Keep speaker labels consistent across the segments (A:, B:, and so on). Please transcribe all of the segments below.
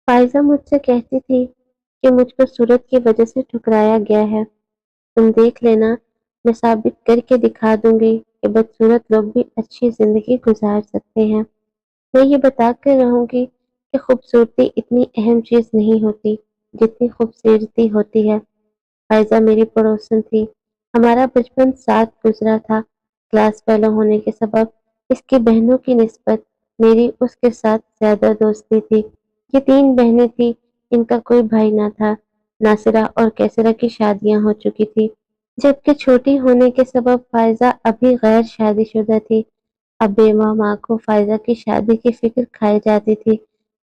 A: فائزہ مجھ سے کہتی تھی کہ مجھ کو صورت کی وجہ سے ٹھکرایا گیا ہے۔ تم دیکھ لینا، میں ثابت کر کے دکھا دوں گی کہ بدصورت لوگ بھی اچھی زندگی گزار سکتے ہیں۔ میں یہ بتا کر رہوں گی کہ خوبصورتی اتنی اہم چیز نہیں ہوتی جتنی خوبصورتی ہوتی ہے۔ فائزہ میری پڑوسن تھی، ہمارا بچپن ساتھ گزرا تھا۔ کلاس فیلو ہونے کے سبب اس کی بہنوں کی نسبت میری اس کے ساتھ زیادہ دوستی تھی۔ یہ تین بہنیں تھیں، ان کا کوئی بھائی نہ تھا۔ ناصرہ اور کیسرہ کی شادیاں ہو چکی تھی، جبکہ چھوٹی ہونے کے سبب فائزہ ابھی غیر شادی شدہ تھی۔ اب بیوہ ماں کو فائزہ کی شادی کی فکر کھائی جاتی تھی۔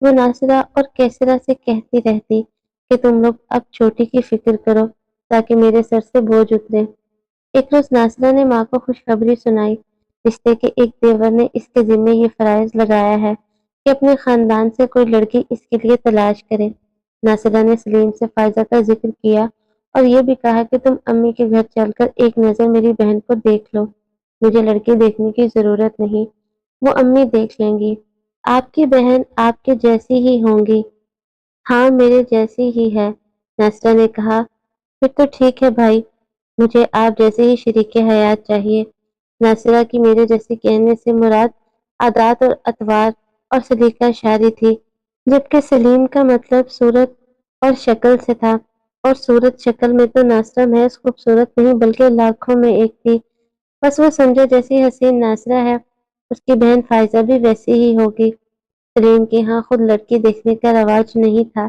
A: وہ ناصرہ اور کیسرہ سے کہتی رہتی کہ تم لوگ اب چھوٹی کی فکر کرو تاکہ میرے سر سے بوجھ اترے۔ ایک روز ناصرہ نے ماں کو خوشخبری سنائی، رشتے کے ایک دیور نے اس کے ذمے یہ فرائض لگایا ہے کہ اپنے خاندان سے کوئی لڑکی اس کے لیے تلاش کرے۔ ناصرہ نے سلیم سے فائزہ کا ذکر کیا اور یہ بھی کہا کہ تم امی کے گھر چل کر ایک نظر میری بہن کو دیکھ لو، مجھے لڑکی دیکھنے کی ضرورت نہیں، وہ امی دیکھ لیں گی۔ آپ کی بہن آپ کے جیسی ہی ہوں گی۔ ہاں میرے جیسی ہی ہے، ناصرہ نے کہا۔ پھر تو ٹھیک ہے بھائی، مجھے آپ جیسے ہی شریک حیات چاہیے۔ ناصرہ کی میرے جیسے کہنے سے مراد عادات اور اطوار اور سلیقہ شاعری تھی، جبکہ سلیم کا مطلب صورت اور شکل سے تھا، اور صورت شکل میں تو ناصرہ محض خوبصورت نہیں بلکہ لاکھوں میں ایک تھی۔ بس وہ سمجھے جیسی حسین ناصرہ ہے اس کی بہن فائزہ بھی ویسی ہی ہوگی۔ سلیم کے ہاں خود لڑکی دیکھنے کا رواج نہیں تھا،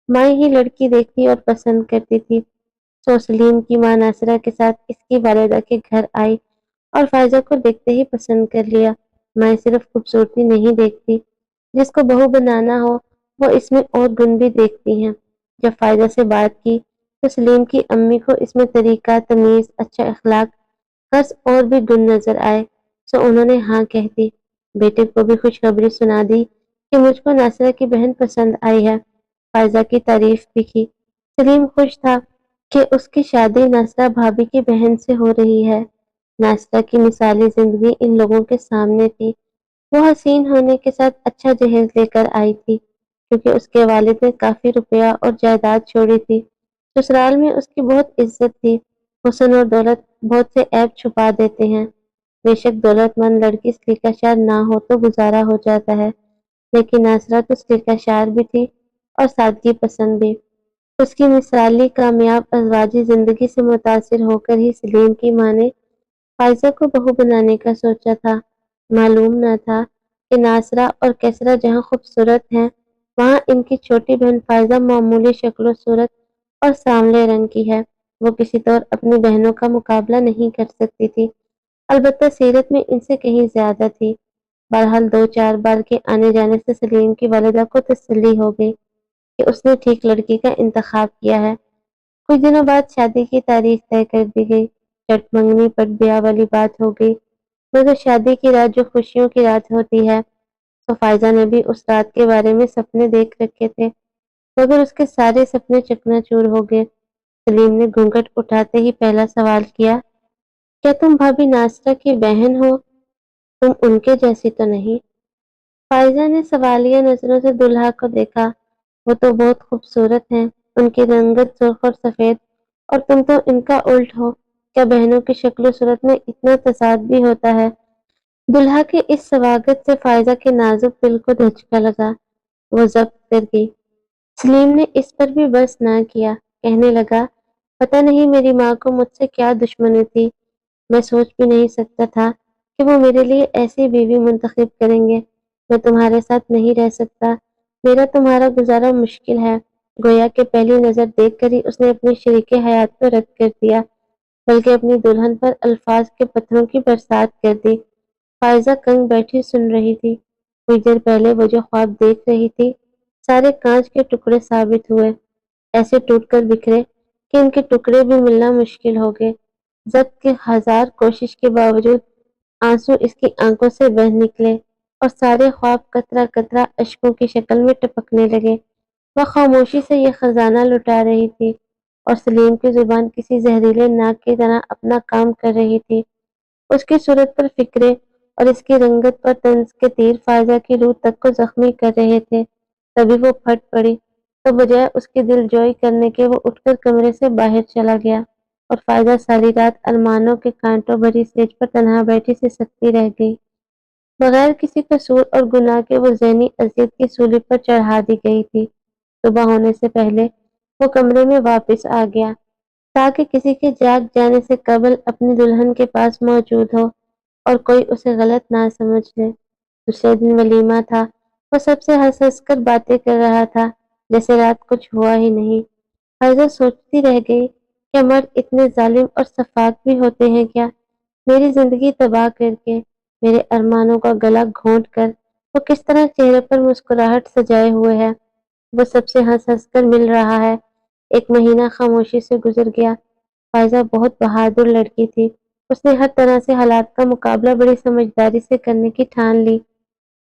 A: ماں ہی لڑکی دیکھتی اور پسند کرتی تھی۔ تو سلیم کی ماں ناصرہ کے ساتھ اس کی والدہ کے گھر آئی اور فائزہ کو دیکھتے ہی پسند کر لیا۔ ماں صرف خوبصورتی نہیں دیکھتی، جس کو بہو بنانا ہو وہ اس میں اور گن بھی دیکھتی ہیں۔ جب فائزہ سے بات کی تو سلیم کی امی کو اس میں طریقہ، تمیز، اچھا اخلاق، بس اور بھی گن نظر آئے، سو انہوں نے ہاں کہہ دی۔ بیٹے کو بھی خوشخبری سنا دی کہ مجھ کو ناصرہ کی بہن پسند آئی ہے۔ فائزہ کی تعریف بھی کی۔ سلیم خوش تھا کہ اس کی شادی ناصرہ بھابی کی بہن سے ہو رہی ہے۔ ناصرہ کی مثالی زندگی ان لوگوں کے سامنے تھی۔ وہ حسین ہونے کے ساتھ اچھا جہیز لے کر آئی تھی، کیونکہ اس کے والد نے کافی روپیہ اور جائیداد چھوڑی تھی۔ سسرال میں اس کی بہت عزت تھی۔ حسن اور دولت بہت سے عیب چھپا دیتے ہیں۔ بے شک دولت مند لڑکی سلیقہ شار نہ ہو تو گزارا ہو جاتا ہے، لیکن ناصرہ تو سلیقہ شار بھی تھی اور سادگی پسند بھی۔ اس کی مثالی کامیاب ازواجی زندگی سے متاثر ہو کر ہی سلیم کی ماں نے فائزہ کو بہو بنانے کا سوچا تھا۔ معلوم نہ تھا کہ ناصرہ اور کیسرہ جہاں خوبصورت ہیں، وہاں ان کی چھوٹی بہن فائزہ معمولی شکل و صورت اور سانولے رنگ کی ہے۔ وہ کسی طور اپنی بہنوں کا مقابلہ نہیں کر سکتی تھی، البتہ سیرت میں ان سے کہیں زیادہ تھی۔ بہرحال دو چار بار کے آنے جانے سے سلیم کی والدہ کو تسلی ہو گئی کہ اس نے ٹھیک لڑکی کا انتخاب کیا ہے۔ کچھ دنوں بعد شادی کی تاریخ طے کر دی گئی۔ چٹ منگنی پٹ بیاہ والی بات ہو گئی، مگر شادی کی رات جو خوشیوں کی رات ہوتی ہے، تو فائزہ نے بھی اس رات کے بارے میں سپنے دیکھ رکھے تھے، مگر اس کے سارے سپنے چکنا چور ہو گئے۔ سلیم نے گھونگھٹ اٹھاتے ہی پہلا سوال کیا، کیا تم بھابی ناصرہ کی بہن ہو؟ تم ان کے جیسی تو نہیں؟ فائزہ نے سوالیہ نظروں سے دلہا کو دیکھا۔ وہ تو بہت خوبصورت ہیں، ان کی رنگت سرخ اور سفید، اور تم تو ان کا الٹ ہو۔ کیا بہنوں کی شکل و صورت میں اتنا تضاد بھی ہوتا ہے؟ دلہا کے اس سواگت سے فائزہ کے نازک دل کو دھچکا لگا، وہ ضبط کر گئی۔ سلیم نے اس پر بھی بس نہ کیا، کہنے لگا، پتہ نہیں میری ماں کو مجھ سے کیا دشمنی تھی، میں سوچ بھی نہیں سکتا تھا کہ وہ میرے لیے ایسی بیوی منتخب کریں گے۔ میں تمہارے ساتھ نہیں رہ سکتا، میرا تمہارا گزارا مشکل ہے۔ گویا کہ پہلی نظر دیکھ کر ہی اس نے اپنی شریک حیات کو رد کر دیا، بلکہ اپنی دلہن پر الفاظ کے پتھروں کی برسات کر دی۔ فائزہ کنگ بیٹھی سن رہی تھی۔ کچھ دیر پہلے وہ جو خواب دیکھ رہی تھی، سارے کانچ کے ٹکڑے ثابت ہوئے، ایسے ٹوٹ کر بکھرے کہ ان کے ٹکڑے بھی ملنا مشکل ہو گئے۔ ضبط کے ہزار کوشش کے باوجود آنسو اس کی آنکھوں سے بہہ نکلے اور سارے خواب قطرہ قطرہ اشکوں کی شکل میں ٹپکنے لگے۔ وہ خاموشی سے یہ خزانہ لٹا رہی تھی، اور سلیم کی زبان کسی زہریلے ناگ کی طرح اپنا کام کر رہی تھی۔ اس کی صورت پر فکرے اور اس کی رنگت پر طنز کے تیر فائزہ کی روح تک کو زخمی کر رہے تھے۔ تبھی وہ پھٹ پڑی، تو بجائے اس کی دل جوئی کرنے کے وہ اٹھ کر کمرے سے باہر چلا گیا اور فائزہ ساری رات ارمانوں کے کانٹوں بھری سیج پر تنہا بیٹھی سے سکتی رہ گئی۔ بغیر کسی قصور اور گناہ کے وہ ذہنی اذیت کی سولی پر چڑھا دی گئی تھی۔ صبح ہونے سے پہلے وہ کمرے میں واپس آ گیا تاکہ کسی کے جاگ جانے سے قبل اپنی دلہن کے پاس موجود ہو اور کوئی اسے غلط نہ سمجھ لے۔ دوسرے دن ولیمہ تھا۔ وہ سب سے ہنس ہنس کر باتیں کر رہا تھا جیسے رات کچھ ہوا ہی نہیں۔ فائزہ سوچتی رہ گئی کہ مرد اتنے ظالم اور سفاک بھی ہوتے ہیں کیا؟ میری زندگی تباہ کر کے، میرے ارمانوں کا گلا گھونٹ کر وہ کس طرح چہرے پر مسکراہٹ سجائے ہوئے ہے۔ وہ سب سے ہنس ہنس کر مل رہا ہے۔ ایک مہینہ خاموشی سے گزر گیا۔ فائزہ بہت بہادر لڑکی تھی۔ اس نے ہر طرح سے حالات کا مقابلہ بڑی سمجھداری سے کرنے کی ٹھان لی،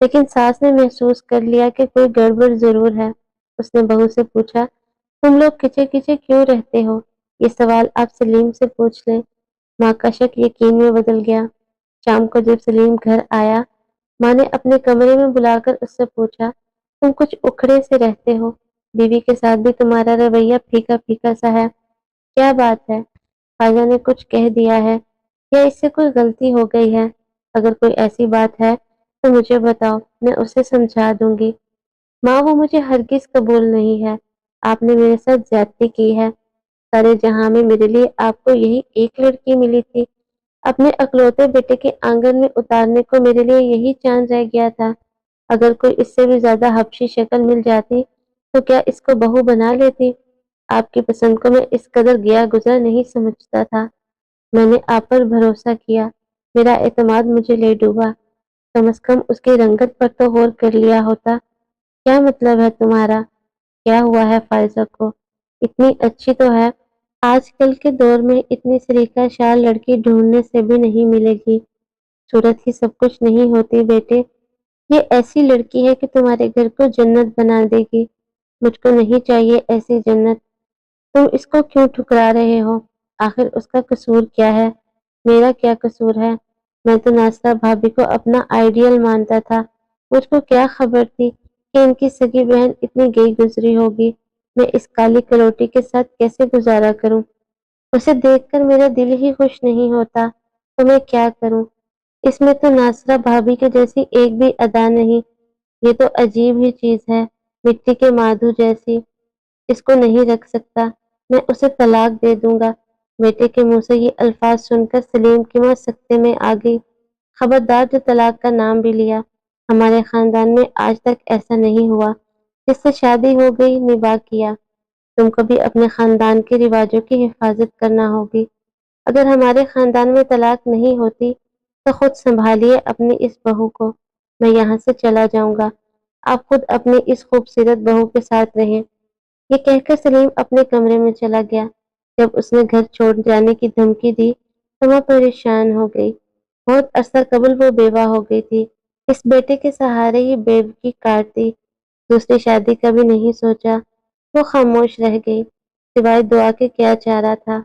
A: لیکن ساس نے محسوس کر لیا کہ کوئی گڑبڑ ضرور ہے۔ اس نے بہو سے پوچھا، تم لوگ کھچے کھچے کیوں رہتے ہو؟ یہ سوال آپ سلیم سے پوچھ لیں۔ ماں کا شک یقین میں بدل گیا۔ شام کو جب سلیم گھر آیا، ماں نے اپنے کمرے میں بلا کر اس سے پوچھا، تم کچھ اکھڑے سے رہتے ہو، بیوی کے ساتھ بھی تمہارا رویہ پھیکا پھیکا سا ہے، کیا بات ہے؟ خواجہ نے کچھ کہہ دیا ہے یا اس سے کوئی غلطی ہو گئی ہے؟ اگر کوئی ایسی بات ہے تو مجھے بتاؤ، میں اسے سمجھا دوں گی۔ ماں، وہ مجھے ہرگز قبول نہیں ہے۔ آپ نے میرے ساتھ زیادتی کی ہے۔ سارے جہاں میں میرے لیے آپ کو یہی ایک لڑکی ملی تھی۔ اپنے اکلوتے بیٹے کے آنگن میں اتارنے کو میرے لیے یہی چاند رہ گیا تھا۔ اگر کوئی اس سے بھی زیادہ حبشی شکل مل جاتی تو کیا اس کو بہو بنا لیتی؟ آپ کی پسند کو میں اس قدر گیا گزر نہیں سمجھتا تھا۔ میں نے آپ پر بھروسہ کیا، میرا اعتماد مجھے لے ڈوبا۔ کم از کم اس کی رنگت پر تو غور کر لیا ہوتا۔ کیا مطلب ہے تمہارا؟ کیا ہوا ہے فائزہ کو؟ اتنی اچھی تو ہے، آج کل کے دور میں اتنی سلیقہ شار لڑکی ڈھونڈنے سے بھی نہیں ملے گی۔ صورت ہی سب کچھ نہیں ہوتی بیٹے، یہ ایسی لڑکی ہے کہ تمہارے گھر کو جنت بنا دے گی۔ مجھ کو نہیں چاہیے ایسی جنت۔ تم اس کو کیوں ٹھکرا رہے ہو؟ آخر اس کا قصور کیا ہے؟ میرا کیا قصور ہے؟ میں تو ناصرہ بھابی کو اپنا آئیڈیل مانتا تھا۔ مجھ کو کیا خبر تھی کہ ان کی سگی بہن اتنی گئی گزری ہوگی۔ میں اس کالی کلوٹی کے ساتھ کیسے گزارا کروں؟ اسے دیکھ کر میرا دل ہی خوش نہیں ہوتا، تو میں کیا کروں؟ اس میں تو ناصرہ بھابی کے جیسی ایک بھی ادا نہیں۔ یہ تو عجیب ہی چیز ہے، مٹی کے مادھو جیسی۔ اس کو نہیں رکھ سکتا، میں اسے طلاق دے دوں گا۔ بیٹے کے منہ سے یہ الفاظ سن کر سلیم کی ماں سکتے میں آ گئی۔ خبردار جو طلاق کا نام بھی لیا، ہمارے خاندان میں آج تک ایسا نہیں ہوا۔ جس سے شادی ہو گئی نباہ کیا۔ تم کو بھی اپنے خاندان کے رواجوں کی حفاظت کرنا ہوگی۔ اگر ہمارے خاندان میں طلاق نہیں ہوتی تو خود سنبھالیے اپنی اس بہو کو، میں یہاں سے چلا جاؤں گا۔ آپ خود اپنی اس خوبصورت بہو کے ساتھ رہیں۔ یہ کہہ کر سلیم اپنے کمرے میں چلا گیا۔ جب اس نے گھر چھوڑ جانے کی دھمکی دی تو وہ پریشان ہو گئی۔ بہت عرصہ قبل وہ بیوہ ہو گئی تھی، اس بیٹے کے سہارے ہی بیوگی کاٹتی، دوسری شادی کا بھی نہیں سوچا۔ وہ خاموش رہ گئی، سوائے دعا کے کیا چارہ تھا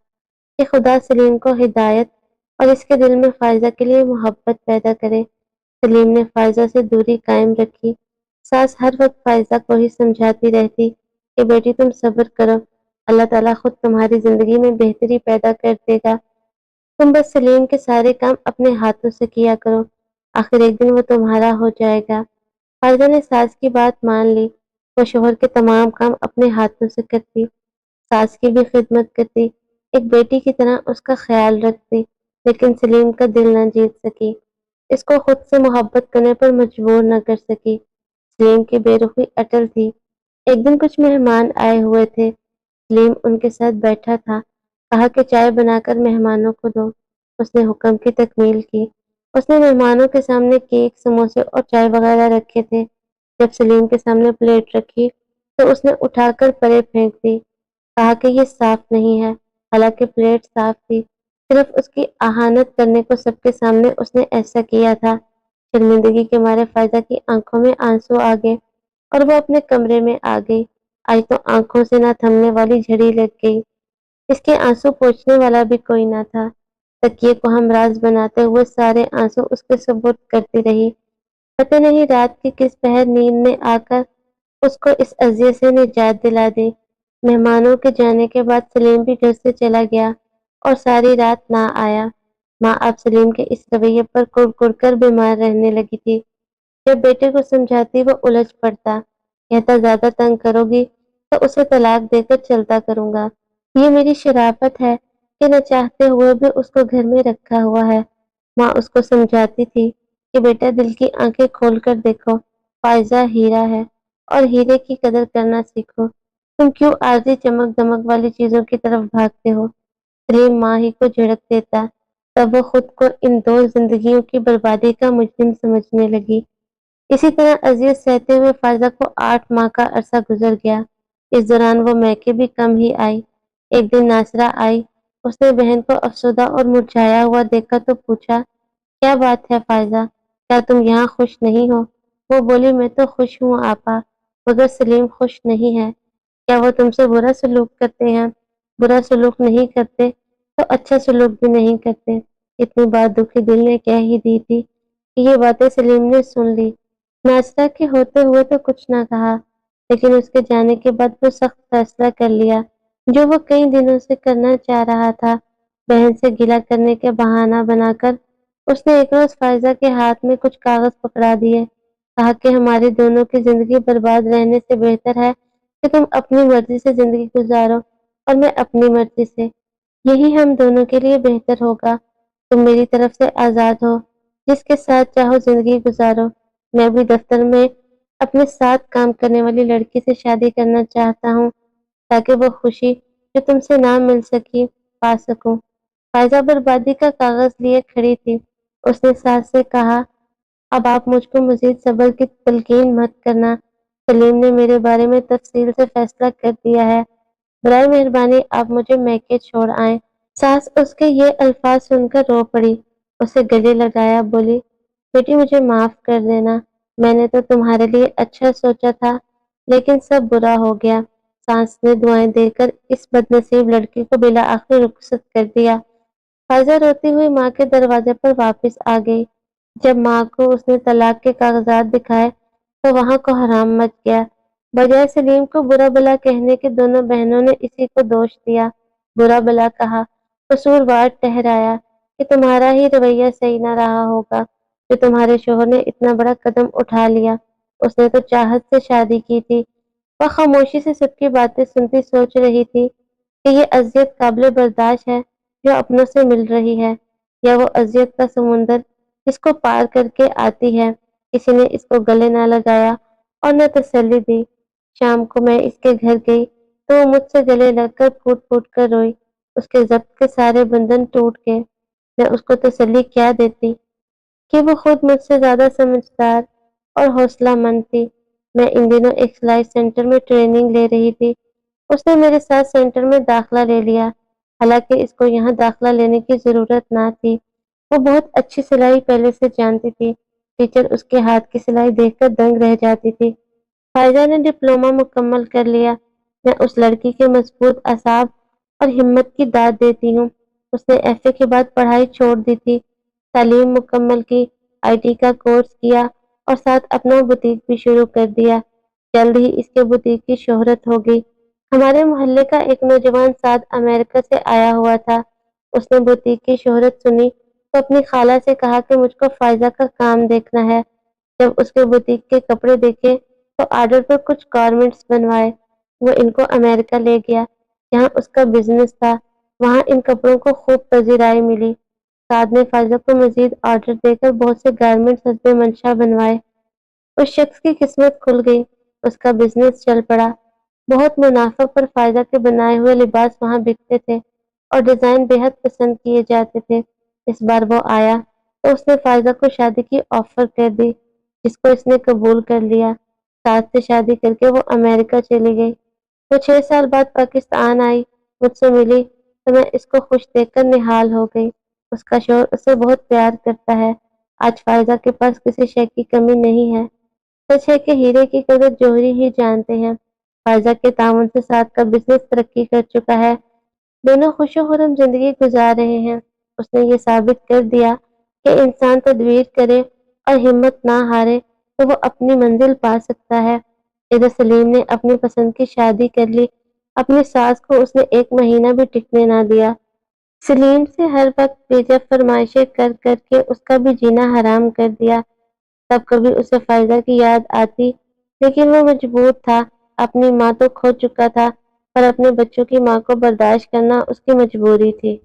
A: کہ خدا سلیم کو ہدایت اور اس کے دل میں فائزہ کے لیے محبت پیدا کرے۔ سلیم نے فائزہ سے دوری قائم رکھی۔ ساس ہر وقت فائزہ کو ہی سمجھاتی رہتی کہ بیٹی تم صبر کرو، اللہ تعالیٰ خود تمہاری زندگی میں بہتری پیدا کر دے گا، تم بس سلیم کے سارے کام اپنے ہاتھوں سے کیا کرو، آخر ایک دن وہ تمہارا ہو جائے گا۔ فائزہ نے ساس کی بات مان لی۔ وہ شوہر کے تمام کام اپنے ہاتھوں سے کرتی، ساس کی بھی خدمت کرتی، ایک بیٹی کی طرح اس کا خیال رکھتی، لیکن سلیم کا دل نہ جیت سکی، اس کو خود سے محبت کرنے پر مجبور نہ کر سکی۔ سلیم کی بے رخی اٹل تھی۔ ایک دن کچھ مہمان آئے ہوئے تھے، سلیم ان کے ساتھ بیٹھا تھا۔ کہا کہ چائے بنا کر مہمانوں کو دو۔ اس نے حکم کی تکمیل کی۔ اس نے مہمانوں کے سامنے کیک، سموسے اور چائے وغیرہ رکھے تھے۔ جب سلیم کے سامنے پلیٹ رکھی تو اس نے اٹھا کر پرے پھینک دی۔ کہا کہ یہ صاف نہیں ہے، حالانکہ پلیٹ صاف تھی، صرف اس کی اہانت کرنے کو سب کے سامنے اس نے ایسا کیا تھا۔ شرمندگی کے مارے فائزہ کی آنکھوں میں آنسو آ گئے اور وہ اپنے کمرے میں آ گئی۔ آج تو آنکھوں سے نہ تھمنے والی جھڑی لگ گئی۔ اس کے آنسو پوچھنے والا بھی کوئی نہ تھا۔ تکیے کو ہمراز بناتے ہوئے سارے آنسو اس کے سپرد کرتی رہی۔ پتہ نہیں رات کی کس پہر نیند میں آ کر اس کو اس اذیت سے نجات دلا دی۔ مہمانوں کے جانے کے بعد سلیم بھی گھر سے چلا گیا اور ساری رات نہ آیا۔ ماں اب سلیم کے اس رویے پر کڑ کڑ کر بیمار رہنے لگی تھی۔ جب بیٹے کو سمجھاتی وہ الجھ پڑتا، کہتا زیادہ تنگ کرو گی تو اسے طلاق دے کر چلتا کروں گا۔ یہ میری شرافت ہے کہ نہ چاہتے ہوئے بھی اس کو گھر میں رکھا ہوا ہے۔ ماں اس کو سمجھاتی تھی کہ بیٹا دل کی آنکھیں کھول کر دیکھو، فائزہ ہیرا ہے اور ہیرے کی قدر کرنا سیکھو۔ تم کیوں عارضی چمک دمک والی چیزوں کی طرف بھاگتے ہو؟ سلیم ماں ہی کو جھڑک دیتا، تب وہ خود کو ان دو زندگیوں کی بربادی کا مجرم سمجھنے لگی۔ اسی طرح اذیت سہتے ہوئے فائزہ کو 8 ماہ کا عرصہ گزر گیا۔ اس دوران وہ میکے بھی کم ہی آئی۔ ایک دن ناصرہ آئی، اس نے بہن کو افسردہ اور مرجھایا ہوا دیکھا تو پوچھا، کیا بات ہے فائزہ، کیا تم یہاں خوش نہیں ہو؟ وہ بولی، میں تو خوش ہوں آپا، مگر سلیم خوش نہیں ہے۔ کیا وہ تم سے برا سلوک کرتے ہیں؟ برا سلوک نہیں کرتے تو اچھا سلوک بھی نہیں کرتے۔ اتنی بات دکھی دل نے کہہ ہی دی تھی کہ یہ باتیں سلیم نے سن لی۔ ناصرہ کے ہوتے ہوئے تو کچھ نہ کہا، لیکن اس کے جانے کے بعد وہ سخت فیصلہ کر لیا جو وہ کئی دنوں سے کرنا چاہ رہا تھا۔ بہن سے گلہ کرنے کے بہانہ بنا کر اس نے ایک روز فائزہ کے ہاتھ میں کچھ کاغذ پکڑا دیے، کہا کہ ہماری دونوں کی زندگی برباد رہنے سے بہتر ہے کہ تم اپنی مرضی سے زندگی گزارو اور میں اپنی مرضی سے، یہی ہم دونوں کے لیے بہتر ہوگا۔ تم میری طرف سے آزاد ہو، جس کے ساتھ چاہو زندگی گزارو۔ میں بھی دفتر میں اپنے ساتھ کام کرنے والی لڑکی سے شادی کرنا چاہتا ہوں تاکہ وہ خوشی جو تم سے نہ مل سکی پا سکوں۔ فائزہ بربادی کا کاغذ لیے کھڑی تھی۔ اس نے ساس سے کہا، اب آپ مجھ کو مزید صبر کی تلقین مت کرنا، سلیم نے میرے بارے میں تفصیل سے فیصلہ کر دیا ہے، برائے مہربانی آپ مجھے میکے چھوڑ آئیں۔ ساس اس کے یہ الفاظ سن کر رو پڑی، اسے گلے لگایا، بولی، بیٹی مجھے معاف کر دینا، میں نے تو تمہارے لیے اچھا سوچا تھا لیکن سب برا ہو گیا۔ ساس نے دعائیں دے کر اس بد نصیب لڑکی کو بالآخر رخصت کر دیا۔ فائزہ روتی ہوئی ماں کے دروازے پر واپس آ گئی۔ جب ماں کو اس نے طلاق کے کاغذات دکھائے تو وہاں کو حرام مچ گیا۔ بجائے سلیم کو برا بلا کہنے کے دونوں بہنوں نے اسی کو دوش دیا، برا بلا کہا، قصوروار ٹہرایا کہ تمہارا ہی رویہ صحیح نہ رہا ہوگا جو تمہارے شوہر نے اتنا بڑا قدم اٹھا لیا۔ اس نے تو چاہت سے شادی کی تھی۔ وہ خاموشی سے سب کی باتیں سنتی سوچ رہی تھی کہ یہ اذیت قابل برداشت ہے جو اپنوں سے مل رہی ہے، یا وہ اذیت کا سمندر اس کو پار کر کے آتی ہے۔ کسی نے اس کو گلے نہ لگایا اور نہ تسلی دی۔ شام کو میں اس کے گھر گئی تو وہ مجھ سے گلے لگ کر پھوٹ پھوٹ کر روئی۔ اس کے ضبط کے سارے بندھن ٹوٹ گئے۔ میں اس کو تسلی کیا دیتی کہ وہ خود مجھ سے زیادہ سمجھدار اور حوصلہ مند تھی۔ میں ان دنوں ایک سلائی سینٹر میں ٹریننگ لے رہی تھی۔ اس نے میرے ساتھ سینٹر میں داخلہ لے لیا، حالانکہ اس کو یہاں داخلہ لینے کی ضرورت نہ تھی۔ وہ بہت اچھی سلائی پہلے سے جانتی تھی۔ ٹیچر اس کے ہاتھ کی سلائی دیکھ کر دنگ رہ جاتی تھی۔ فائزہ نے ڈپلومہ مکمل کر لیا۔ میں اس لڑکی کے مضبوط اعصاب اور ہمت کی داد دیتی ہوں۔ اس نے ایف اے کے بعد پڑھائی چھوڑ دی تھی، تعلیم مکمل کی، آئی ٹی کا کورس کیا اور ساتھ اپنا بوتیک بھی شروع کر دیا۔ جلد ہی اس کے بوتیک کی شہرت ہوگی۔ ہمارے محلے کا ایک نوجوان ساتھ امریکہ سے آیا ہوا تھا۔ اس نے بوتیک کی شہرت سنی تو اپنی خالہ سے کہا کہ مجھ کو فائزہ کا کام دیکھنا ہے۔ جب اس کے بوتیک کے کپڑے دیکھے تو آرڈر پر کچھ گارمنٹس بنوائے۔ وہ ان کو امریکہ لے گیا جہاں اس کا بزنس تھا۔ وہاں ان کپڑوں کو خوب پذیرائی ملی۔ سعد نے فائزہ کو مزید آرڈر دے کر بہت سے گارمنٹس حسب منشا بنوائے۔ اس شخص کی قسمت کھل گئی، اس کا بزنس چل پڑا۔ بہت منافع پر فائزہ کے بنائے ہوئے لباس وہاں بکتے تھے اور ڈیزائن بے حد پسند کیے جاتے تھے۔ اس بار وہ آیا تو اس نے فائزہ کو شادی کی آفر کر دی، جس کو اس نے قبول کر لیا۔ ساتھ سے شادی کر کے وہ امریکہ چلی گئی۔ وہ 6 سال بعد پاکستان آئی، مجھ سے ملی تو میں اس کو خوش دیکھ کر نہال ہو گئی۔ اس کا شوہر اسے بہت پیار کرتا ہے۔ آج فائزہ کے پاس کسی شے کی کمی نہیں ہے۔ سچ ہے کہ ہیرے کی قدر جوہری ہی جانتے ہیں۔ فائزہ کے تعاون سے ساتھ کا بزنس ترقی کر چکا ہے۔ دونوں خوش و خرم زندگی گزار رہے ہیں۔ اس نے یہ ثابت کر دیا کہ انسان تدبیر کرے اور ہمت نہ ہارے تو وہ اپنی منزل پا سکتا ہے۔ ادھر سلیم نے اپنی پسند کی شادی کر لی، اپنی ساس کو اس نے 1 مہینہ بھی ٹکنے نہ دیا۔ سلیم سے ہر وقت بے فرمائشیں کر کر کے اس کا بھی جینا حرام کر دیا۔ تب کبھی اسے فائزہ کی یاد آتی، لیکن وہ مجبور تھا، اپنی ماں تو کھو چکا تھا، پر اپنے بچوں کی ماں کو برداشت کرنا اس کی مجبوری تھی۔